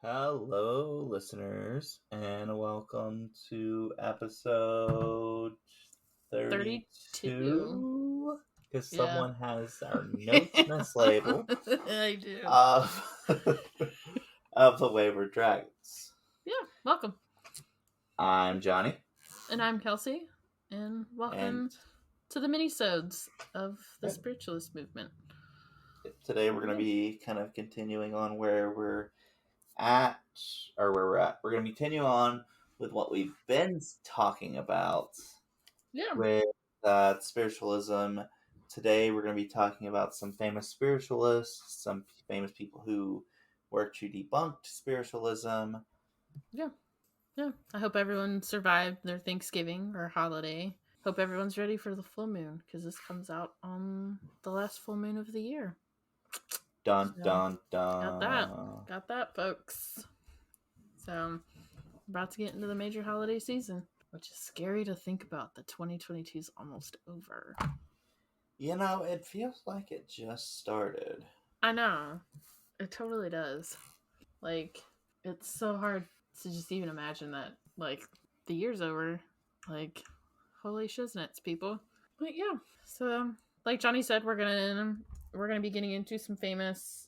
Hello, listeners, and welcome to episode 32. 32. Because Yeah. someone has our notes mislabeled I do. of, of the Wayward Dragons. Yeah, welcome. I'm Johnny, And I'm Kelsey, and and welcome to the mini-sodes of the Spiritualist movement. today we're going to be kind of continuing on where we're at, or where we're at. We're going to continue on with what we've been talking about Yeah. with spiritualism. Today, we're going to be talking about some famous spiritualists, some famous people who work to debunk spiritualism. Yeah. Yeah. I hope everyone survived their Thanksgiving or holiday. Hope everyone's ready for the full moon, because this comes out on the last full moon of the year. Dun, So, dun, dun. Got that, folks. So, about to get into the major holiday season, which is scary to think about that 2022 is almost over. You know, it feels like it just started. I know. It totally does. Like, it's so hard to just even imagine that, like, the year's over. Like, holy shiznits, people. But yeah, so like Johnny said, we're gonna be getting into some famous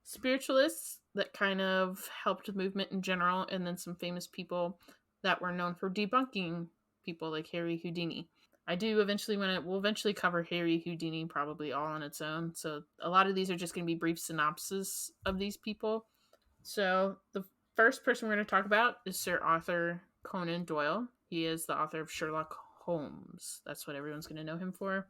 spiritualists that kind of helped the movement in general, and then some famous people that were known for debunking people like Harry Houdini. We'll eventually cover Harry Houdini probably all on its own. So a lot of these are just going to be brief synopses of these people. So the first person we're going to talk about is Sir Arthur Conan Doyle. He is the author of Sherlock Holmes. That's what everyone's going to know him for.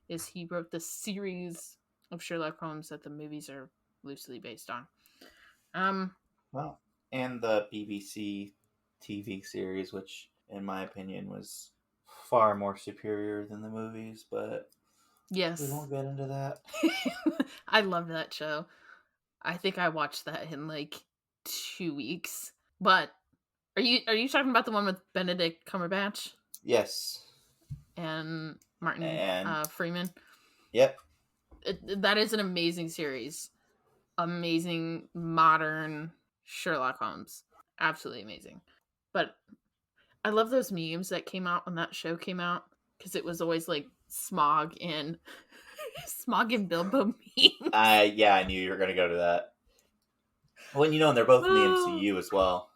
Is he wrote the series of Sherlock Holmes that the movies are loosely based on. Well, and the BBC TV series, which, in my opinion, was far more superior than the movies, but Yes. we won't get into that. I love that show. I think I watched that in like 2 weeks. But are you talking about the one with Benedict Cumberbatch? Yes. And Martin And Freeman? yep. That is an amazing series. Amazing modern Sherlock Holmes. Absolutely amazing. But I love those memes that came out when that show came out, because it was always like Smog and Bilbo memes. Yeah, I knew you were going to go to that. Well, you know, and they're both in the MCU as well.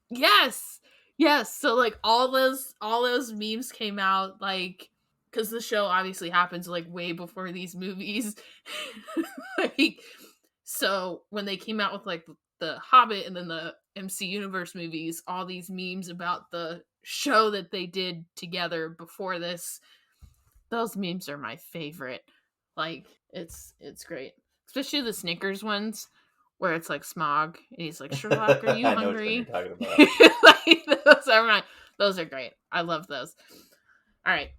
Yes. So like all those memes came out, like, because the show obviously happens like way before these movies. Like, so when they came out with like the Hobbit and then the MC Universe movies, all these memes about the show that they did together before this, those memes are my favorite. Like, it's great, especially the Snickers ones where it's like Smog and he's like, Sherlock, are you I know which one you're hungry? talking about. Like, those are great. I love those. All right.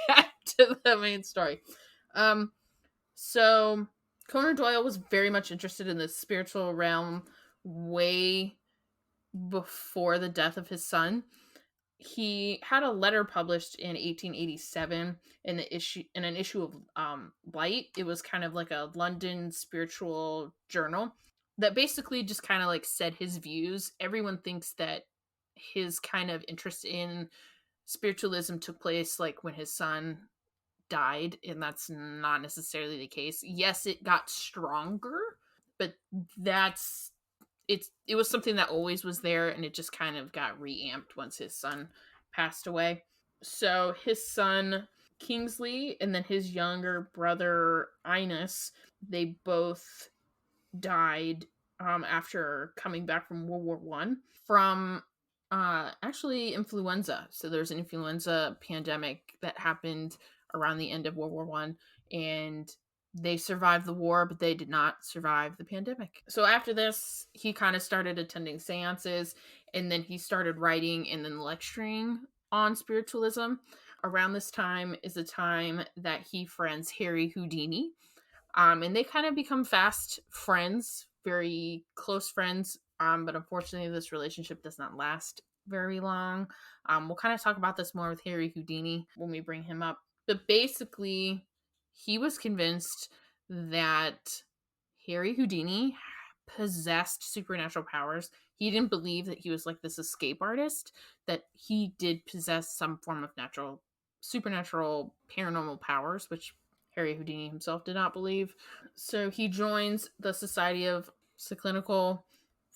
Back to the main story. So Conan Doyle was very much interested in the spiritual realm way before the death of his son. He had a letter published in 1887 in an issue of Light. It was kind of like a London spiritual journal that basically just kind of like said his views. Everyone thinks that his kind of interest in spiritualism took place like when his son died, and that's not necessarily the case. Yes, it got stronger, but that's it was something that always was there, and it just kind of got reamped once his son passed away. So his son Kingsley and then his younger brother Inus, they both died after coming back from World War One from actually influenza. So there's an influenza pandemic that happened around the end of World War One, and they survived the war, but they did not survive the pandemic. So after this, he kind of started attending seances, and then he started writing and then lecturing on spiritualism. Around this time is the time that he friends Harry Houdini, and they kind of become fast friends, very close friends. But unfortunately, this relationship does not last very long. We'll kind of talk about this more with Harry Houdini when we bring him up. But basically, he was convinced that Harry Houdini possessed supernatural powers. He didn't believe that he was like this escape artist, that he did possess some form of supernatural paranormal powers, which Harry Houdini himself did not believe. So he joins the Society of Clinical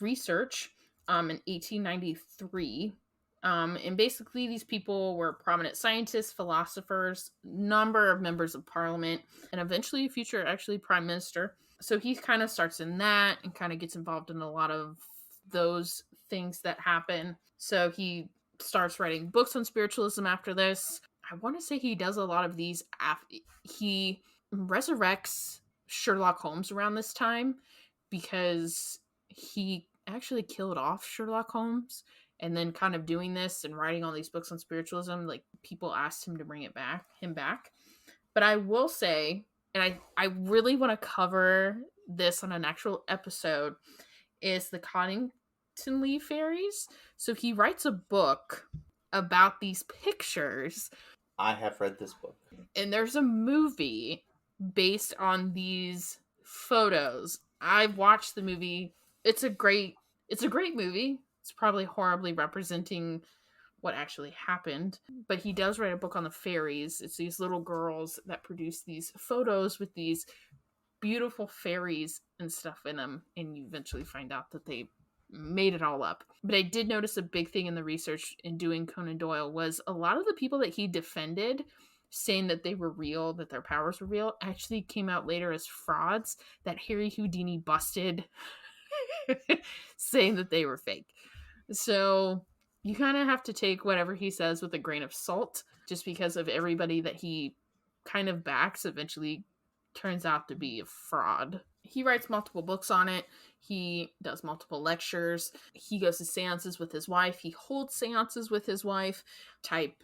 Research in 1893. And basically, these people were prominent scientists, philosophers, number of members of parliament, and eventually a future actually prime minister. So he kind of starts in that and kind of gets involved in a lot of those things that happen. So he starts writing books on spiritualism after this. I want to say he does a lot of these. He resurrects Sherlock Holmes around this time because he actually killed off Sherlock Holmes, and then kind of doing this and writing all these books on spiritualism, like people asked him to bring him back. But I will say, and I really want to cover this on an actual episode, is the Cottingtonley fairies. So he writes a book about these pictures. I have read this book. And there's a movie based on these photos. I've watched the movie. It's a great movie. It's probably horribly representing what actually happened, but he does write a book on the fairies. It's these little girls that produce these photos with these beautiful fairies and stuff in them, and you eventually find out that they made it all up. But I did notice a big thing in the research in doing Conan Doyle was a lot of the people that he defended, saying that they were real, that their powers were real, actually came out later as frauds that Harry Houdini busted, saying that they were fake. So you kind of have to take whatever he says with a grain of salt, just because of everybody that he kind of backs eventually turns out to be a fraud. He writes multiple books on it. He does multiple lectures. He goes to seances with his wife. He holds seances with his wife type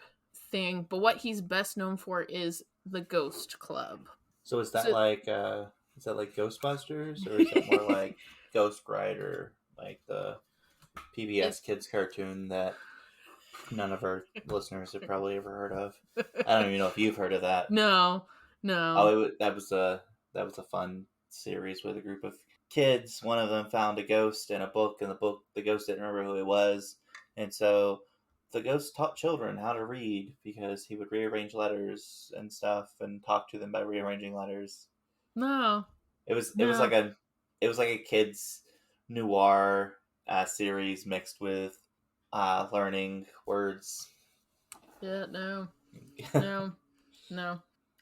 thing. But what he's best known for is the Ghost Club. So is that like Ghostbusters, or is it more like Ghost Rider, like the PBS Kids cartoon that none of our listeners have probably ever heard of? I don't even know if you've heard of that. No. Oh, that was a fun series with a group of kids. One of them found a ghost in a book, and the ghost didn't remember who it was, and so the ghost taught children how to read because he would rearrange letters and stuff and talk to them by rearranging letters. No. It was like a kids noir series mixed with learning words. Yeah, no.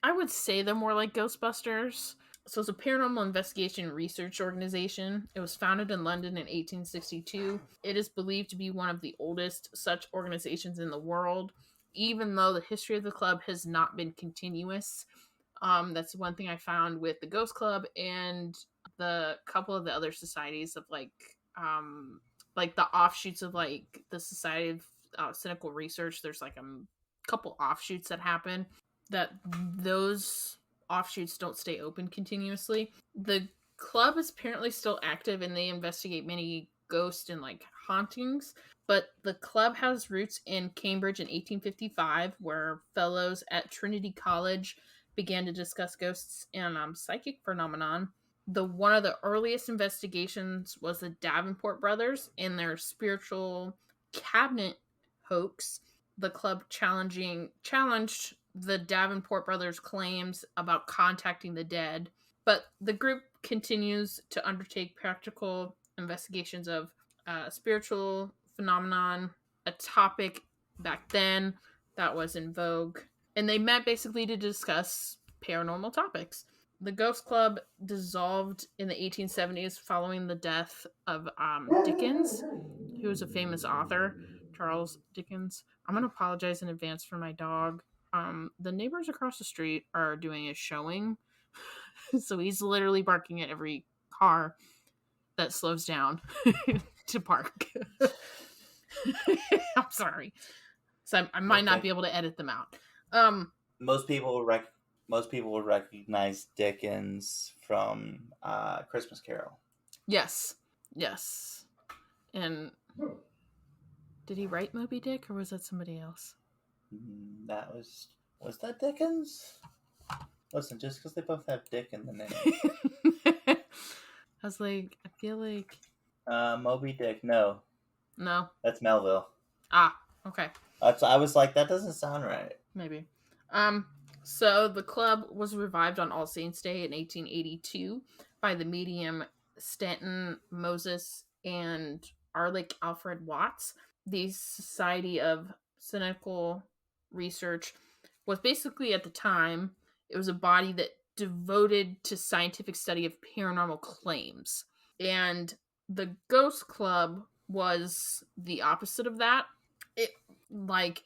I would say they're more like Ghostbusters. So it's a paranormal investigation research organization. It was founded in London in 1862. It is believed to be one of the oldest such organizations in the world, even though the history of the club has not been continuous. That's one thing I found with the Ghost Club and the couple of the other societies of like the offshoots of like the Society of Cynical Research. There's like a couple offshoots that happen, that those offshoots don't stay open continuously. The club is apparently still active and they investigate many ghosts and like hauntings, but the club has roots in Cambridge in 1855, where fellows at Trinity College began to discuss ghosts and psychic phenomenon. One of the earliest investigations was the Davenport brothers and their spiritual cabinet hoax. The club challenged the Davenport brothers' claims about contacting the dead, but the group continues to undertake practical investigations of spiritual phenomenon, a topic back then that was in vogue, and they met basically to discuss paranormal topics. The Ghost Club dissolved in the 1870s following the death of Dickens, who was a famous author, Charles Dickens. I'm going to apologize in advance for my dog. The neighbors across the street are doing a showing, so he's literally barking at every car that slows down to park. I'm sorry. So I might not be able to edit them out. Most people would recognize Dickens from Christmas Carol. Yes. And did he write Moby Dick, or was that somebody else? That was that Dickens? Listen, just because they both have Dick in the name. I was like, feel like Moby Dick. No, no. that's Melville. Ah, okay. I was like, that doesn't sound right. Maybe. Um, so the club was revived on All Saints Day in 1882 by the medium Stanton Moses and Arlick Alfred Watts. The Society of Cynical Research was basically at the time, it was a body that devoted to scientific study of paranormal claims. And the Ghost Club was the opposite of that. It like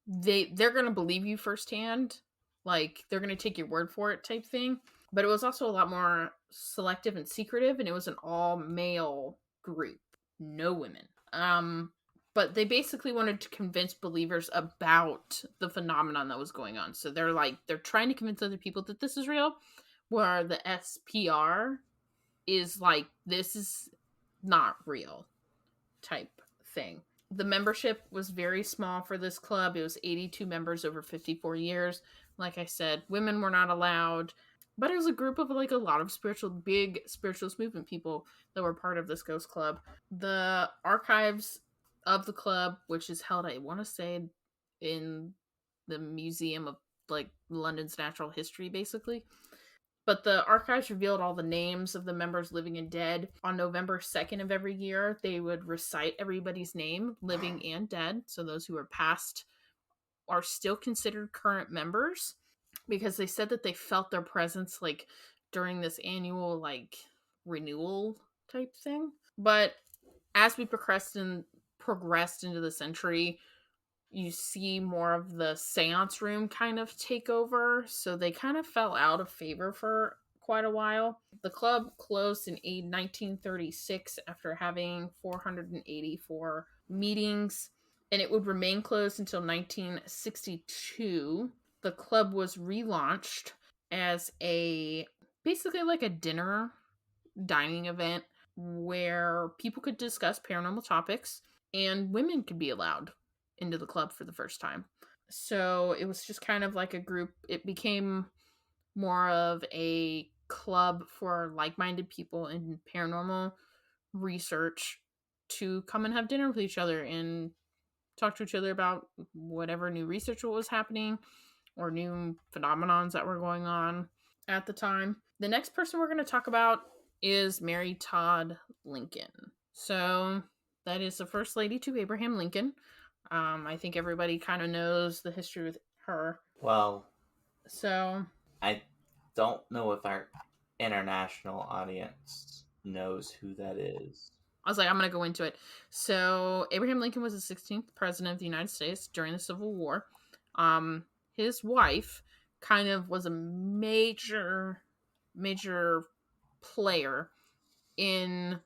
they're gonna believe you firsthand, like they're gonna take your word for it type thing. But it was also a lot more selective and secretive, and it was an all male group, no women. But they basically wanted to convince believers about the phenomenon that was going on. So they're trying to convince other people that this is real, where the SPR is like this is not real type thing. The membership was very small for this club. It was 82 members over 54 years. Like I said, women were not allowed, but it was a group of like a lot of big spiritualist movement people that were part of this ghost club. The archives of the club, which is held, I want to say, in the Museum of like London's Natural History, basically. But the archives revealed all the names of the members living and dead. On November 2nd of every year, they would recite everybody's name, living and dead. So those who are past are still considered current members because they said that they felt their presence like during this annual like renewal type thing. But as we progressed into the century, you see more of the seance room kind of take over. So they kind of fell out of favor for quite a while. The club closed in 1936 after having 484 meetings, and it would remain closed until 1962. The club was relaunched as a basically like a dinner dining event where people could discuss paranormal topics and women could be allowed into the club for the first time. So it was just kind of like a group. It became more of a club for like minded people in paranormal research to come and have dinner with each other and talk to each other about whatever new research was happening or new phenomenons that were going on at the time. The next person we're going to talk about is Mary Todd Lincoln. So that is the first lady to Abraham Lincoln. I think everybody kind of knows the history with her. Well, So I don't know if our international audience knows who that is. I was like, I'm going to go into it. So Abraham Lincoln was the 16th president of the United States during the Civil War. His wife kind of was a major player in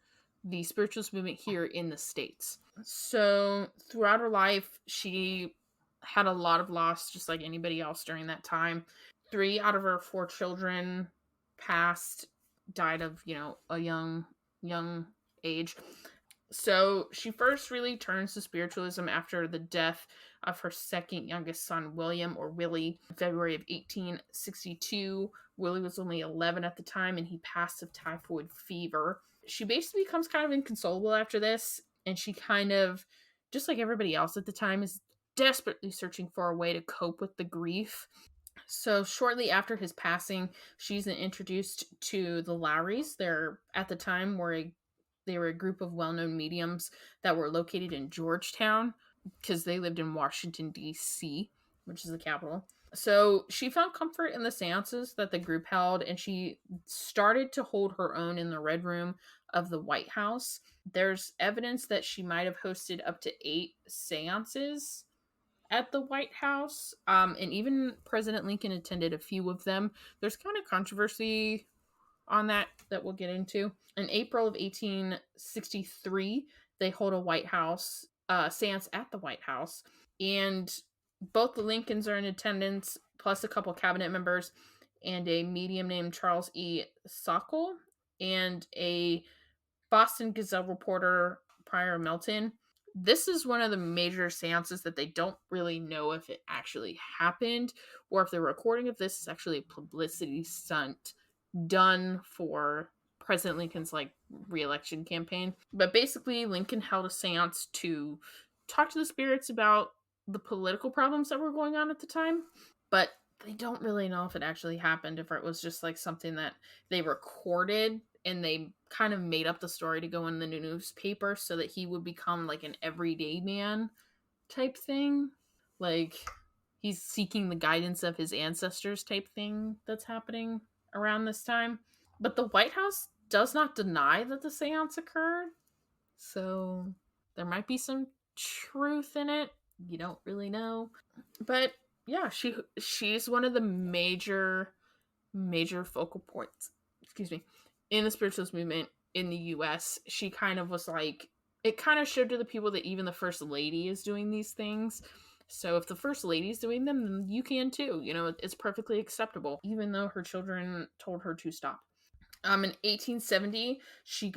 the spiritualist movement here in the States. So throughout her life, she had a lot of loss, just like anybody else during that time. 3 out of her 4 children died of, a young age. So she first really turns to spiritualism after the death of her second youngest son, William, or Willie, in February of 1862. Willie was only 11 at the time, and he passed of typhoid fever. She basically becomes kind of inconsolable after this, and she kind of, just like everybody else at the time, is desperately searching for a way to cope with the grief. So shortly after his passing, she's introduced to the Lowrys. They're at the time they were a group of well-known mediums that were located in Georgetown because they lived in Washington, D.C., which is the capital. So she found comfort in the seances that the group held, and she started to hold her own in the Red Room of the White House. There's evidence that she might have hosted up to 8 seances at the White House, and even President Lincoln attended a few of them. There's kind of controversy on that we'll get into. In April of 1863, they hold a White House seance at the White House, and both the Lincolns are in attendance, plus a couple cabinet members, and a medium named Charles E. Sokol, and a Boston Gazette reporter, Prior Melton. This is one of the major seances that they don't really know if it actually happened, or if the recording of this is actually a publicity stunt done for President Lincoln's like re-election campaign. But basically, Lincoln held a seance to talk to the spirits about the political problems that were going on at the time. But they don't really know if it actually happened, if it was just like something that they recorded and they kind of made up the story to go in the newspaper so that he would become like an everyday man type thing. Like he's seeking the guidance of his ancestors type thing that's happening around this time. But the White House does not deny that the seance occurred. So there might be some truth in it. You don't really know. But yeah, she's one of the major focal points, excuse me, in the spiritualist movement in the US. She kind of was like, it kind of showed to the people that even the first lady is doing these things. So if the first lady's doing them, then you can too. You know, it's perfectly acceptable, even though her children told her to stop. In 1870, she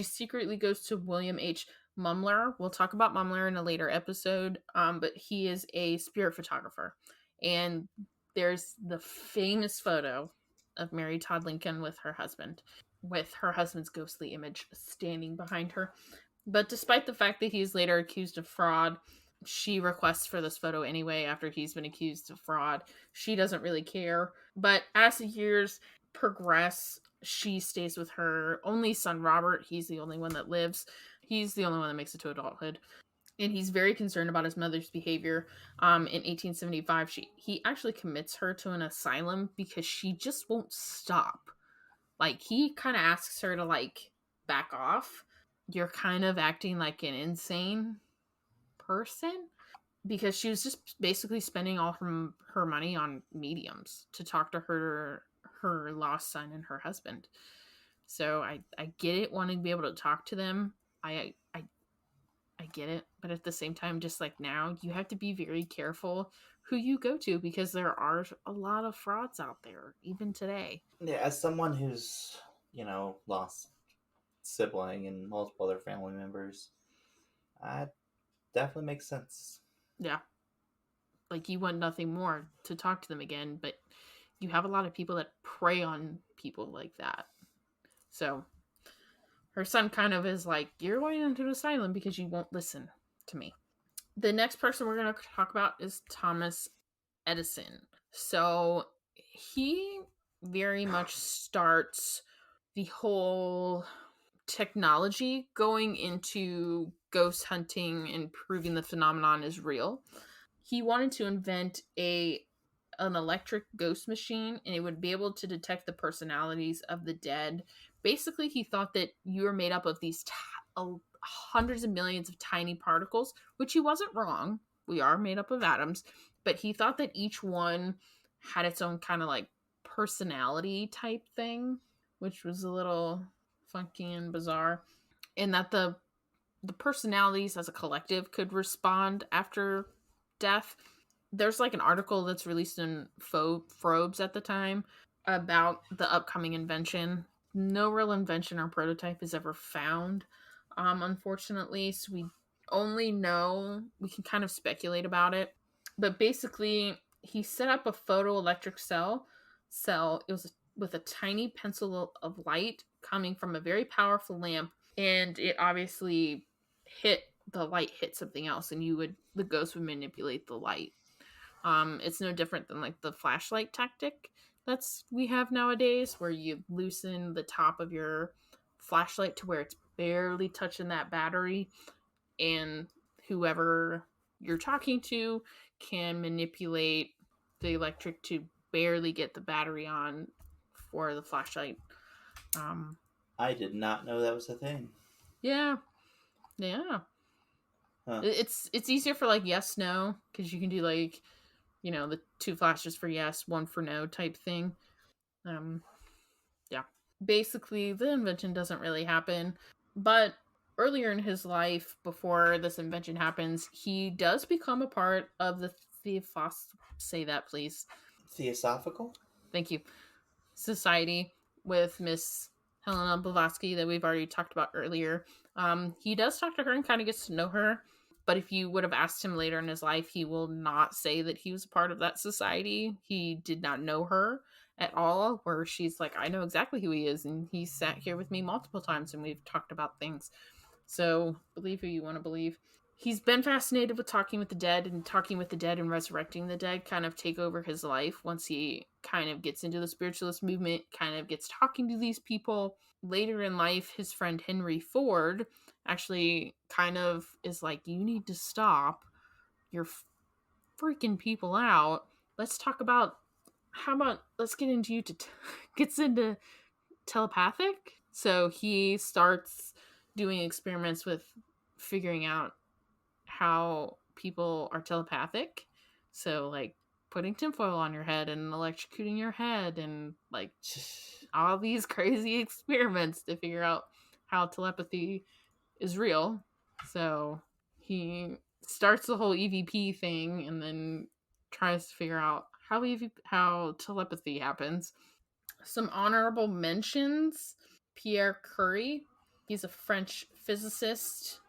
secretly goes to William H. Mumler. We'll talk about Mumler in a later episode, but he is a spirit photographer. And there's the famous photo of Mary Todd Lincoln with her husband's ghostly image standing behind her. But despite the fact that he's later accused of fraud, she requests for this photo anyway after he's been accused of fraud. She doesn't really care. But as the years progress, she stays with her only son, Robert. He's the only one that lives. He's the only one that makes it to adulthood. And he's very concerned about his mother's behavior. In 1875, he actually commits her to an asylum because she just won't stop. Like, he kind of asks her to, like, back off. You're kind of acting like an insane person, because she was just basically spending all her money on mediums to talk to her lost son and her husband. So I get it, wanting to be able to talk to them. I get it, but at the same time, just like now, you have to be very careful who you go to, because there are a lot of frauds out there even today. Yeah, as someone who's, lost sibling and multiple other family members, that definitely makes sense. Yeah, like you want nothing more to talk to them again, but you have a lot of people that prey on people like that. So her son kind of is like, you're going into an asylum because you won't listen to me. The next person we're going to talk about is Thomas Edison. So he very much starts the whole technology going into ghost hunting and proving the phenomenon is real. He wanted to invent an electric ghost machine, and it would be able to detect the personalities of the dead. Basically, he thought that you were made up of these hundreds of millions of tiny particles, which he wasn't wrong. We are made up of atoms, but he thought that each one had its own kind of like personality type thing, which was a little funky and bizarre, and that the personalities as a collective could respond after death. There's like an article that's released in Frobes at the time about the upcoming invention. No real invention or prototype is ever found, unfortunately. So we only know, we can kind of speculate about it. But basically, he set up a photoelectric cell. It was with a tiny pencil of light coming from a very powerful lamp, and it obviously the light hit something else, and the ghost would manipulate the light. It's no different than like the flashlight tactic that's we have nowadays, where you loosen the top of your flashlight to where it's barely touching that battery, and whoever you're talking to can manipulate the electric to barely get the battery on for the flashlight. I did not know that was a thing. Yeah. Huh. It's easier for like yes, no, because you can do like, the 2 flashes for yes, 1 for no type thing. Yeah. Basically, the invention doesn't really happen, but earlier in his life, before this invention happens, he does become a part of the say that, please. Theosophical? Thank you. Society with Miss Helena Blavatsky that we've already talked about earlier. He does talk to her and kind of gets to know her, but if you would have asked him later in his life, he will not say that he was a part of that society. He did not know her at all, where she's like, I know exactly who he is, and he's sat here with me multiple times and we've talked about things. So believe who you want to believe. He's been fascinated with talking with the dead, and talking with the dead and resurrecting the dead kind of take over his life once he kind of gets into the spiritualist movement, kind of gets talking to these people. Later in life, his friend Henry Ford actually kind of is like, you need to stop. You're freaking people out. Let's talk about, how about let's get into gets into telepathic. So he starts doing experiments with figuring out how people are telepathic. So like putting tinfoil on your head and electrocuting your head and like all these crazy experiments to figure out how telepathy is real. So he starts the whole EVP thing and then tries to figure out how telepathy happens. Some honorable mentions: Pierre Curie. He's a French physicist.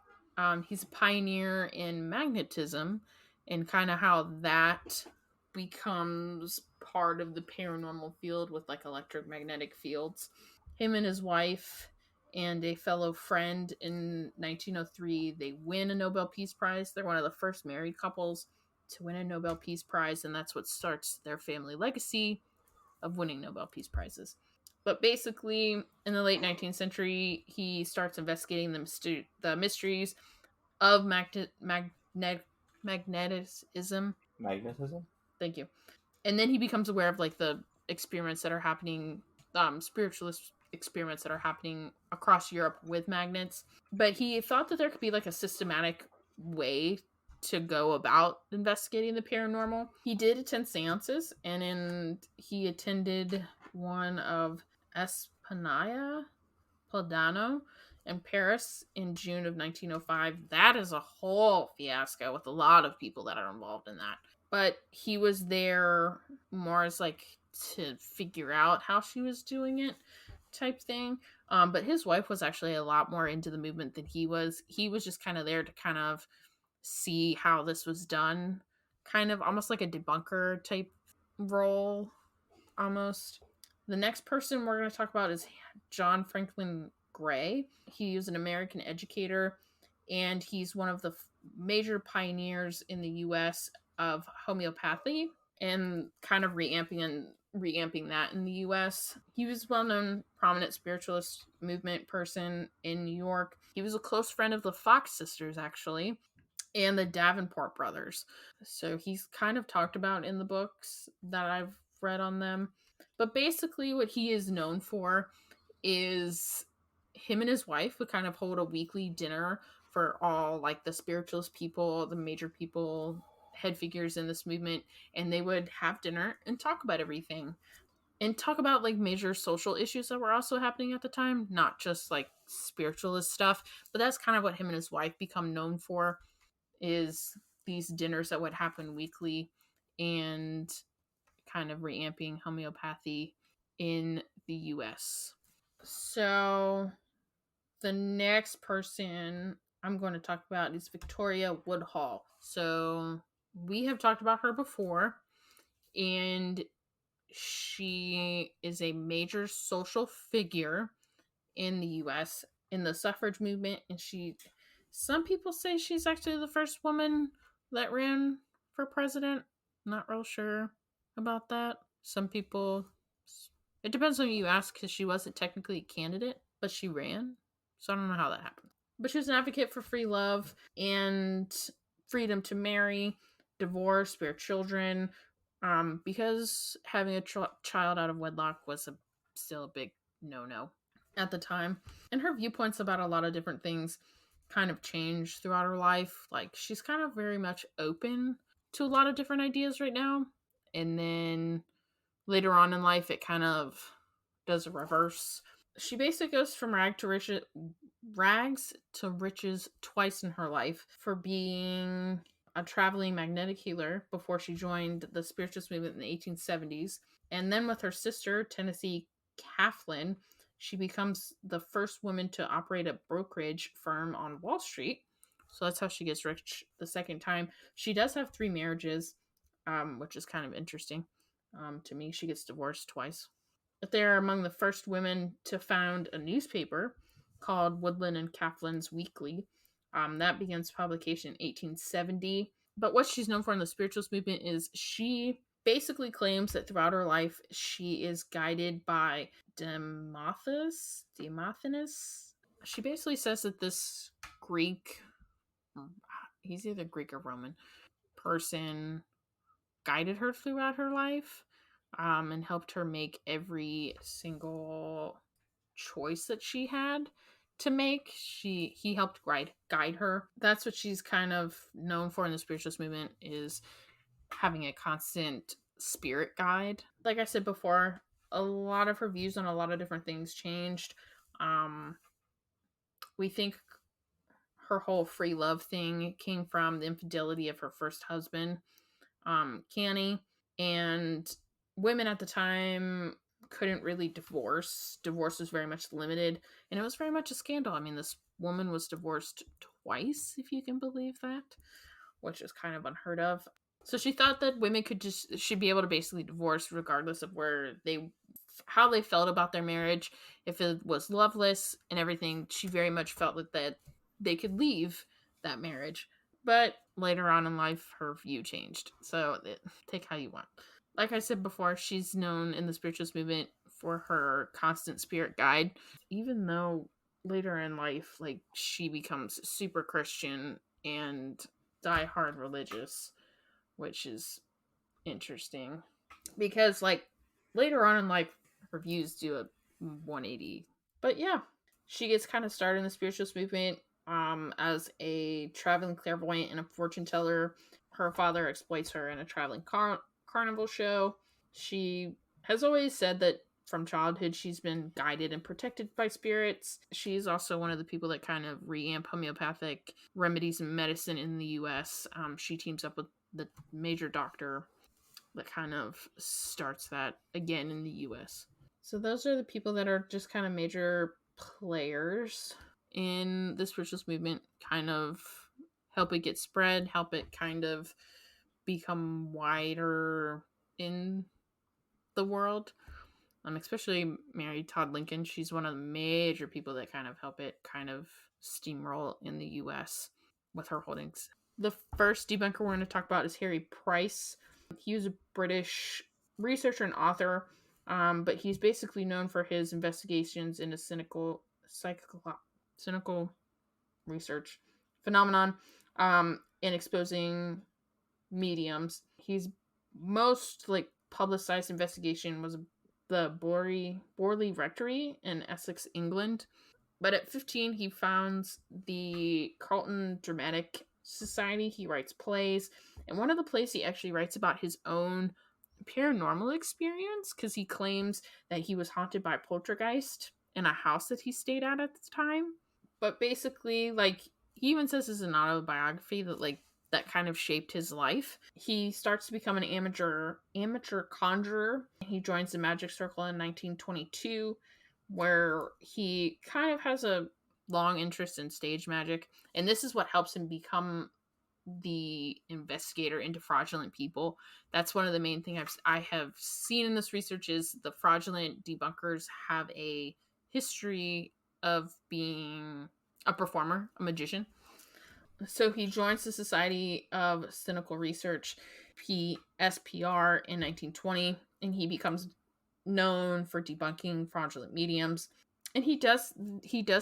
He's a pioneer in magnetism and kind of how that becomes part of the paranormal field with like electromagnetic fields. Him and his wife and a fellow friend in 1903, they win a Nobel Peace Prize. They're one of the first married couples to win a Nobel Peace Prize, and that's what starts their family legacy of winning Nobel Peace Prizes. But basically, in the late 19th century, he starts investigating the mysteries of magnetism. Magnetism? Thank you. And then he becomes aware of like the experiments that are happening, spiritualist experiments that are happening across Europe with magnets. But he thought that there could be like a systematic way to go about investigating the paranormal. He did attend seances, and he attended one of Esplanade Pladano in Paris in June of 1905. That is a whole fiasco with a lot of people that are involved in that. But he was there more as like to figure out how she was doing it type thing. But his wife was actually a lot more into the movement than he was. He was just kind of there to kind of see how this was done, kind of almost like a debunker type role almost. The next person we're going to talk about is John Franklin Gray. He was an American educator, and he's one of the major pioneers in the US of homeopathy and kind of reamping that in the US. He was a well-known prominent spiritualist movement person in New York. He was a close friend of the Fox sisters actually, and the Davenport brothers. So he's kind of talked about in the books that I've read on them. But basically, what he is known for is him and his wife would kind of hold a weekly dinner for all like the spiritualist people, the major people, head figures in this movement, and they would have dinner and talk about everything and talk about like major social issues that were also happening at the time, not just like spiritualist stuff. But that's kind of what him and his wife become known for, is these dinners that would happen weekly and kind of reamping homeopathy in the US. So the next person I'm going to talk about is Victoria Woodhull. So we have talked about her before, and she is a major social figure in the US in the suffrage movement, and some people say she's actually the first woman that ran for president. Not real sure about that. Some people, it depends on who you ask, because she wasn't technically a candidate, but she ran. So I don't know how that happened. But she was an advocate for free love and freedom to marry, divorce, bear children, because having a child out of wedlock was still a big no at the time. And her viewpoints about a lot of different things kind of changed throughout her life. Like, she's kind of very much open to a lot of different ideas right now. And then later on in life, it kind of does a reverse. She basically goes from rags to riches twice in her life for being a traveling magnetic healer before she joined the spiritualist movement in the 1870s. And then with her sister, Tennessee Claflin, she becomes the first woman to operate a brokerage firm on Wall Street. So that's how she gets rich the second time. She does have 3 marriages, which is kind of interesting. To me, she gets divorced twice. But they are among the first women to found a newspaper called Woodland and Claflin's Weekly. That begins publication in 1870. But what she's known for in the spiritualist movement is she basically claims that throughout her life she is guided by Demosthenes. She basically says that this Greek, he's either Greek or Roman person, guided her throughout her life, and helped her make every single choice that she had to make. He helped guide her. That's what she's kind of known for in the spiritualist movement, is having a constant spirit guide. Like I said before, a lot of her views on a lot of different things changed. We think her whole free love thing came from the infidelity of her first husband, Canny, and women at the time couldn't really divorce. Divorce was very much limited, and it was very much a scandal. I mean, this woman was divorced twice, if you can believe that, which is kind of unheard of. So she thought that women should be able to basically divorce regardless of how they felt about their marriage. If it was loveless and everything, she very much felt that they could leave that marriage. But later on in life, her view changed. So take how you want. Like I said before, she's known in the spiritualist movement for her constant spirit guide. Even though later in life, like, she becomes super Christian and die-hard religious, which is interesting. Because, like, later on in life, her views do a 180. But yeah, she gets kind of started in the spiritualist movement as a traveling clairvoyant and a fortune teller. Her father exploits her in a traveling carnival show. She has always said that from childhood she's been guided and protected by spirits. She's also one of the people that kind of revamp homeopathic remedies and medicine in the US. She teams up with the major doctor that kind of starts that again in the US. So those are the people that are just kind of major players in the spiritualist movement, kind of help it get spread, help it kind of become wider in the world. Especially Mary Todd Lincoln. She's one of the major people that kind of help it kind of steamroll in the US with her holdings. The first debunker we're going to talk about is Harry Price. He was a British researcher and author, but he's basically known for his investigations into cynical research phenomenon, in exposing mediums. His most publicized investigation was the Borley Rectory in Essex, England. But at 15, he founds the Carlton Dramatic Society. He writes plays, and one of the plays he actually writes about his own paranormal experience, because he claims that he was haunted by a poltergeist in a house that he stayed at the time. But basically, he even says this is an autobiography that kind of shaped his life. He starts to become an amateur conjurer. He joins the Magic Circle in 1922, where he kind of has a long interest in stage magic, and this is what helps him become the investigator into fraudulent people. That's one of the main things I have seen in this research, is the fraudulent debunkers have a history of being a performer, a magician. So he joins the Society of Cynical Research, SPR, in 1920, and he becomes known for debunking fraudulent mediums. And he does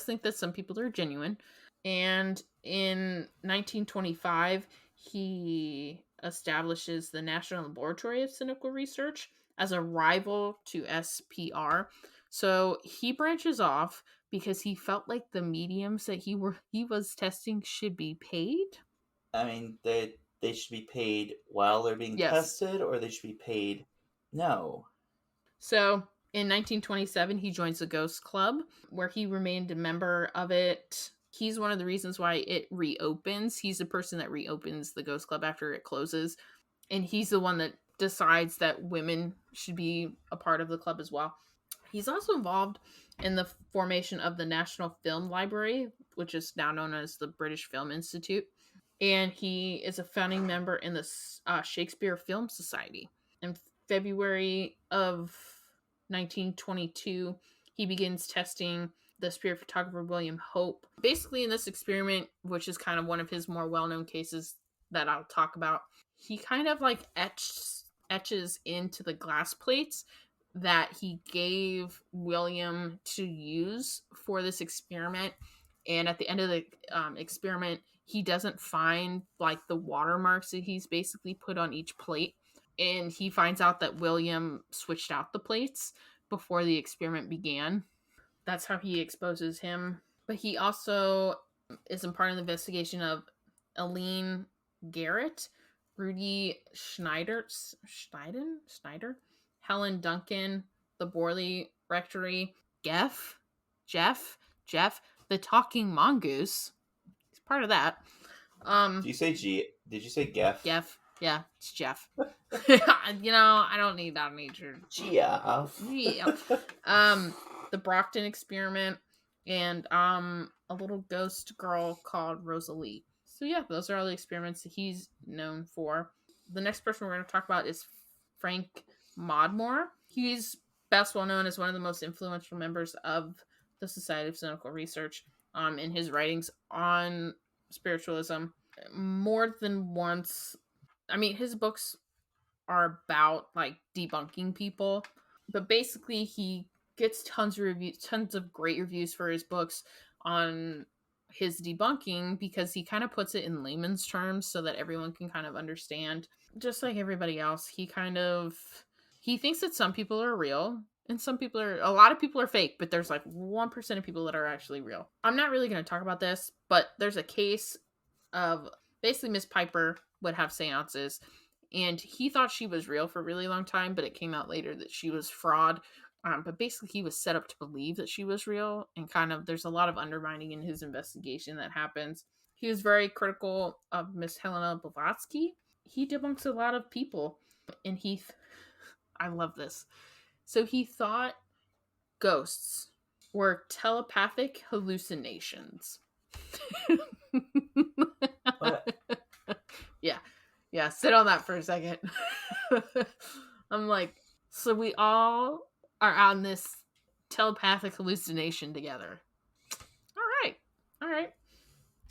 think that some people are genuine. And in 1925, he establishes the National Laboratory of Cynical Research as a rival to SPR. So he branches off because he felt like the mediums that he was testing should be paid. I mean, they should be paid while they're being tested, or they should be paid. No. So in 1927, he joins the Ghost Club, where he remained a member of it. He's one of the reasons why it reopens. He's the person that reopens the Ghost Club after it closes. And he's the one that decides that women should be a part of the club as well. He's also involved in the formation of the National Film Library, which is now known as the British Film Institute. And he is a founding member in the Shakespeare Film Society. And February of 1922, he begins testing the spirit photographer William Hope. Basically, in this experiment, which is kind of one of his more well-known cases that I'll talk about, he kind of like etches into the glass plates that he gave William to use for this experiment. And at the end of the experiment, he doesn't find like the watermarks that he's basically put on each plate. And he finds out that William switched out the plates before the experiment began. That's how he exposes him. But he also is a part of the investigation of Aline Garrett, Rudy Schneider, Helen Duncan, the Borley Rectory, Jeff, the Talking Mongoose. He's part of that. Did you say Did you say Geff? Jeff. Yeah, it's Jeff. I don't need that nature. Geoff. Yeah. The Brockton experiment, and a little ghost girl called Rosalie. So yeah, those are all the experiments that he's known for. The next person we're going to talk about is Frank Modmore. He's best well known as one of the most influential members of the Society of Cynical Research in his writings on spiritualism. More than once, I mean, his books are about like debunking people, but basically he gets tons of great reviews for his books on his debunking because he kind of puts it in layman's terms so that everyone can kind of understand. Just like everybody else, he thinks that some people are real and a lot of people are fake, but there's like 1% of people that are actually real. I'm not really going to talk about this, but there's a case of basically Miss Piper would have seances, and he thought she was real for a really long time, but it came out later that she was fraud. But basically, he was set up to believe that she was real, and kind of there's a lot of undermining in his investigation that happens. He was very critical of Miss Helena Blavatsky. He debunks a lot of people, and I love this. So he thought ghosts were telepathic hallucinations. What? Yeah, sit on that for a second. I'm like, so we all are on this telepathic hallucination together. All right.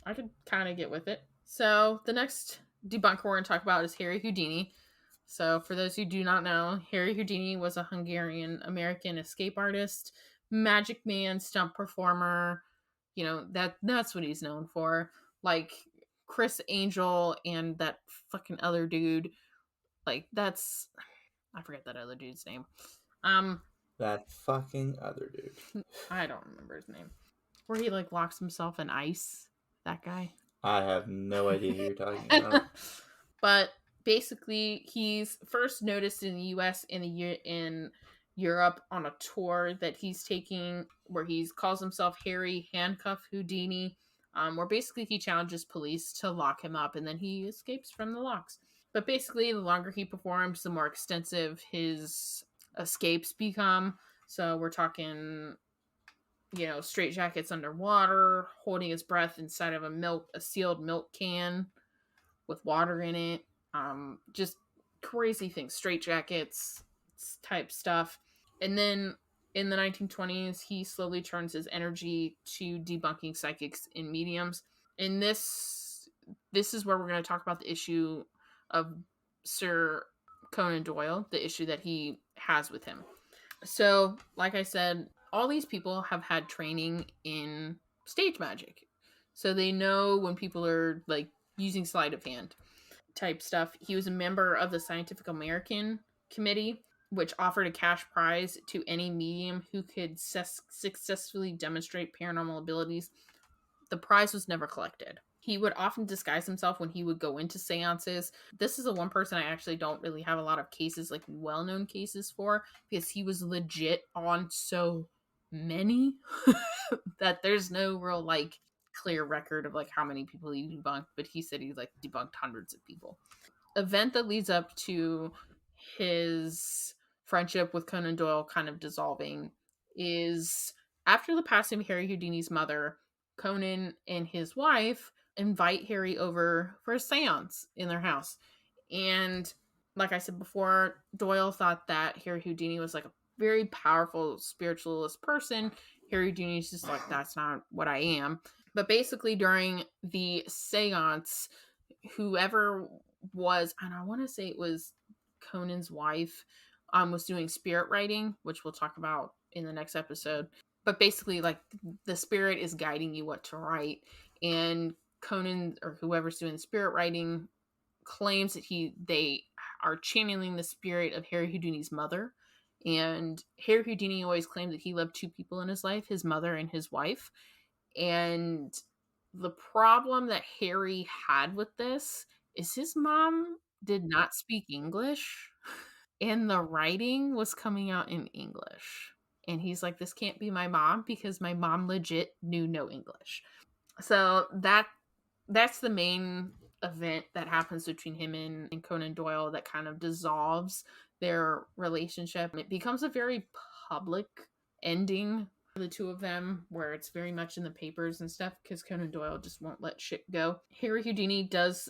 I could kind of get with it. So the next debunker we're going to talk about is Harry Houdini. So for those who do not know, Harry Houdini was a Hungarian-American escape artist, magic man, stunt performer. That's what he's known for. Like Chris Angel and that fucking other dude. Like I forget that other dude's name. That fucking other dude. I don't remember his name. Where he like locks himself in ice. That guy. I have no idea who you're talking about. But basically, he's first noticed in the U.S. and in Europe on a tour that he's taking, where he calls himself Harry Handcuff Houdini, where basically he challenges police to lock him up, and then he escapes from the locks. But basically, the longer he performs, the more extensive his escapes become. So we're talking, straitjackets underwater, holding his breath inside of a sealed milk can with water in it. Just crazy things, straitjackets type stuff. And then in the 1920s, he slowly turns his energy to debunking psychics and mediums. And this is where we're going to talk about the issue of Sir Conan Doyle, the issue that he has with him. So, like I said, all these people have had training in stage magic. So they know when people are like using sleight of hand type stuff. He was a member of the Scientific American Committee, which offered a cash prize to any medium who could successfully demonstrate paranormal abilities. The prize was never collected. He would often disguise himself when he would go into seances. This is the one person I actually don't really have a lot of cases, like well-known cases for, because he was legit on so many that there's no real like clear record of like how many people he debunked, but he said he like debunked hundreds of people. Event that leads up to his friendship with Conan Doyle kind of dissolving is after the passing of Harry Houdini's mother. Conan and his wife invite Harry over for a seance in their house. And Like I said before, Doyle thought that Harry Houdini was like a very powerful spiritualist person. Harry Houdini's just like, that's not what I am. But basically, during the seance, whoever was, and I want to say it was Conan's wife, was doing spirit writing, which we'll talk about in the next episode. But basically, like, the spirit is guiding you what to write, and Conan or whoever's doing the spirit writing claims that they are channeling the spirit of Harry Houdini's mother. And Harry Houdini always claimed that he loved two people in his life, his mother and his wife. And the problem that Harry had with this is his mom did not speak English, and the writing was coming out in English. And he's like, this can't be my mom because my mom legit knew no English. So that's the main event that happens between him and Conan Doyle that kind of dissolves their relationship. It becomes a very public ending for the two of them, where it's very much in the papers and stuff because Conan Doyle just won't let shit go. Harry Houdini does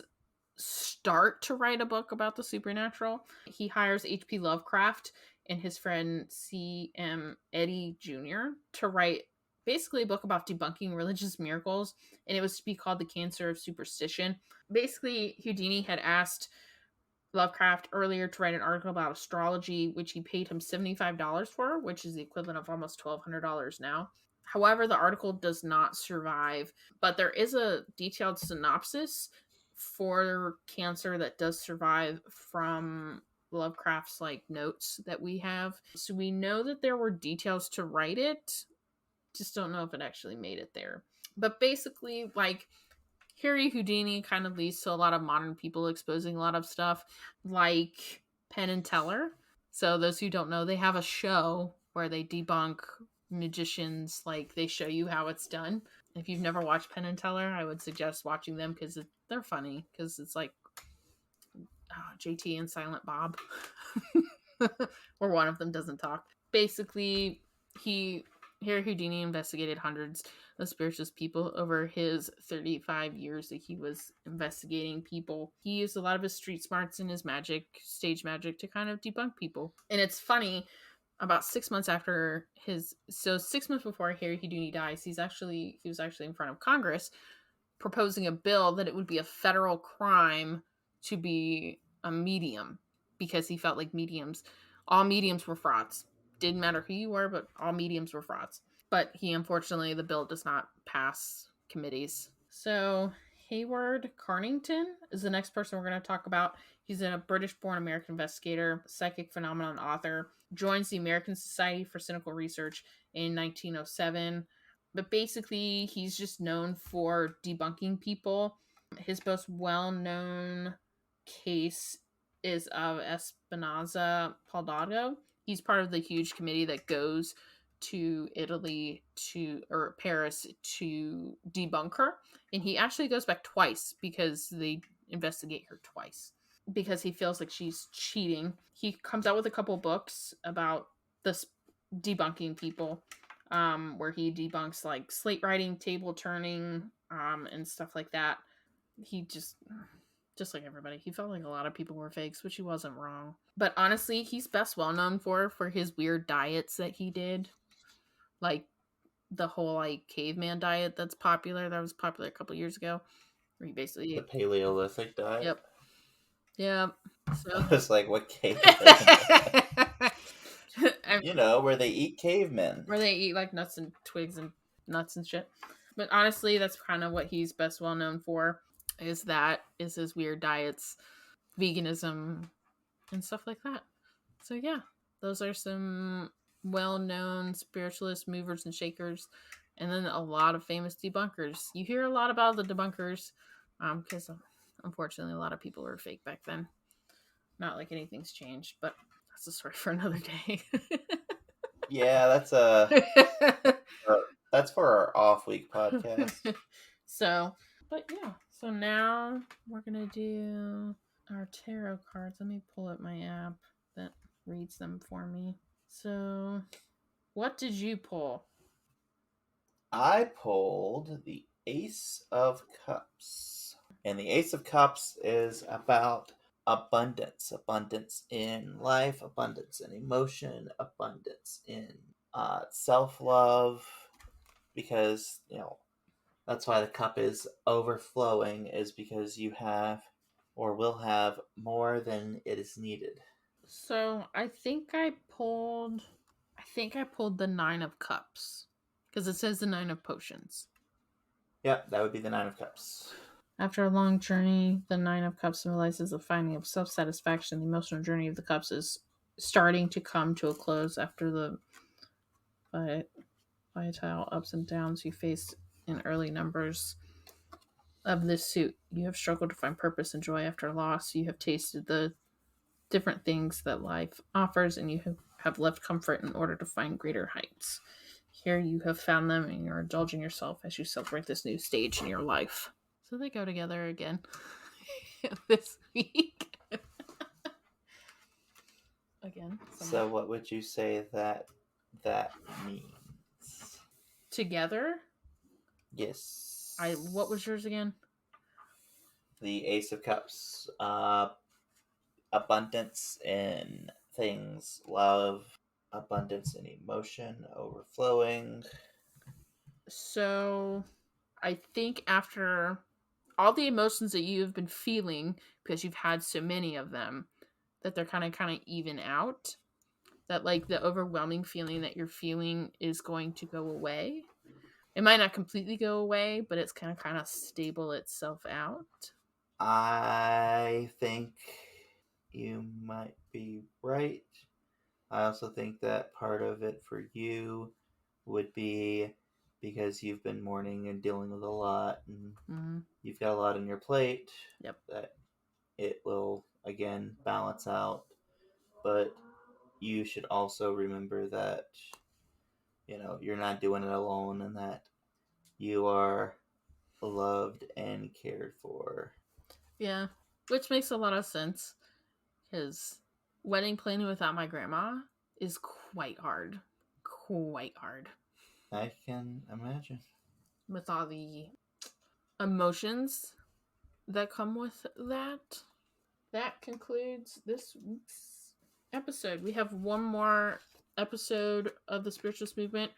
start to write a book about the supernatural. He hires H.P. Lovecraft and his friend C.M. Eddy Jr. to write basically a book about debunking religious miracles, and it was to be called The Cancer of Superstition. Basically, Houdini had asked Lovecraft earlier to write an article about astrology, which he paid him $75 for, which is the equivalent of almost $1,200 now. However, the article does not survive, but there is a detailed synopsis for Cancer that does survive from Lovecraft's like notes that we have. So we know that there were details to write it, just don't know if it actually made it there. But basically, like, Harry Houdini kind of leads to a lot of modern people exposing a lot of stuff, like Penn and Teller. So those who don't know, they have a show where they debunk magicians, like they show you how it's done. If you've never watched Penn and Teller, I would suggest watching them because they're funny, because it's like JT and Silent Bob, where one of them doesn't talk. Basically, Harry Houdini investigated hundreds of spiritualist people over his 35 years that he was investigating people. He used a lot of his street smarts and his magic, stage magic, to kind of debunk people. And it's funny, about 6 months after 6 months before Harry Houdini dies, he was actually in front of Congress proposing a bill that it would be a federal crime to be a medium, because he felt like all mediums were frauds. Didn't matter who you were, but all mediums were frauds. But unfortunately, the bill does not pass committees. So Hayward Carnington is the next person we're going to talk about. He's a British-born American investigator, psychic phenomenon author, joins the American Society for Cynical Research in 1907. But basically, he's just known for debunking people. His most well-known case is of Espinaza Paldato. He's part of the huge committee that goes to Italy or Paris to debunk her. And he actually goes back twice because they investigate her twice, because he feels like she's cheating. He comes out with a couple books about this debunking people, where he debunks like slate writing, table turning, and stuff like that. He just like everybody, he felt like a lot of people were fakes, which he wasn't wrong. But honestly, he's best well known for his weird diets that he did, like the whole like caveman diet that was popular a couple years ago, where he basically The Paleolithic diet. Yep. So I was like, what caveman? Where they eat cavemen. Where they eat like nuts and twigs and nuts and shit. But honestly, that's kind of what he's best well known for, is his weird diets, veganism, and stuff like that. So yeah, those are some well-known spiritualist movers and shakers, and then a lot of famous debunkers. You hear a lot about the debunkers, because unfortunately a lot of people were fake back then. Not like anything's changed, but that's a story for another day. Yeah, that's for our off-week podcast. So now we're gonna do our tarot cards. Let me pull up my app that reads them for me. So, what did you pull? I pulled the Ace of Cups. And the Ace of Cups is about abundance, abundance in life, abundance in emotion, abundance in self-love, because that's why the cup is overflowing, is because you have or will have more than it is needed. So I think I pulled the Nine of Cups because it says the Nine of Potions. Yep, that would be the Nine of Cups. After a long journey, the Nine of Cups symbolizes the finding of self satisfaction. The emotional journey of the Cups is starting to come to a close after the volatile ups and downs you faced in early numbers of this suit. You have struggled to find purpose and joy after loss. You have tasted the different things that life offers, and you have left comfort in order to find greater heights. Here you have found them, and you're indulging yourself as you celebrate this new stage in your life. So they go together again this week. Again, So what would you say that means? together. Yes. What was yours again? The Ace of Cups. Abundance in things, love, abundance in emotion, overflowing. So I think after all the emotions that you have been feeling because you've had so many of them, that they're kind of even out. That like the overwhelming feeling that you're feeling is going to go away. It might not completely go away, but it's kind of stable itself out. I think you might be right. I also think that part of it for you would be because you've been mourning and dealing with a lot, and Mm-hmm. you've got a lot on your plate, Yep. that it will again balance out. But you should also remember that you're not doing it alone, and that you are loved and cared for. Yeah, which makes a lot of sense because wedding planning without my grandma is quite hard. Quite hard. I can imagine. With all the emotions that come with that. That concludes this week's episode. We have one more episode of the Spiritualist Movement.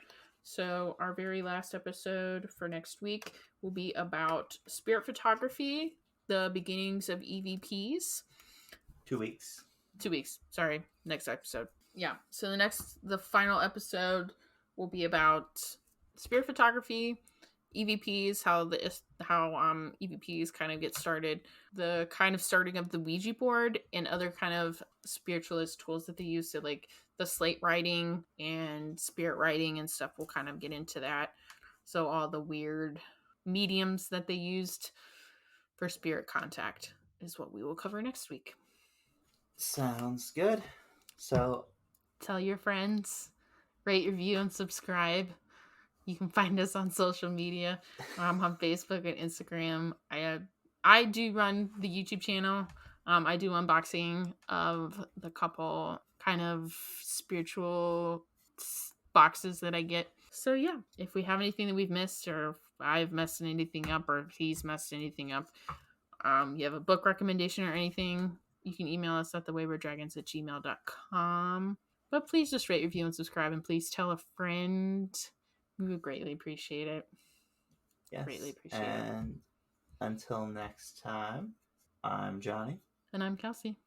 So, our very last episode for next week will be about spirit photography, the beginnings of EVPs. 2 weeks. 2 weeks. Sorry, next episode. Yeah. So the final episode will be about spirit photography, EVPs, how EVPs kind of get started, the kind of starting of the Ouija board, and other kind of spiritualist tools that they use. So like the slate writing and spirit writing and stuff. We'll kind of get into that. So all the weird mediums that they used for spirit contact is what we will cover next week. Sounds good. So, Tell your friends, rate, review, and subscribe. You can find us on social media. I'm on Facebook and Instagram. I do run the YouTube channel. I do unboxing of the couple kind of spiritual boxes that I get. So yeah, if we have anything that we've missed, or if I've messed anything up, or if he's messed anything up, you have a book recommendation or anything, you can email us at thewayweredragons@gmail.com. But please just rate, review, and subscribe, and please tell a friend. We would greatly appreciate it. yes. Greatly appreciate it. And until next time, I'm Johnny. And I'm Kelsey.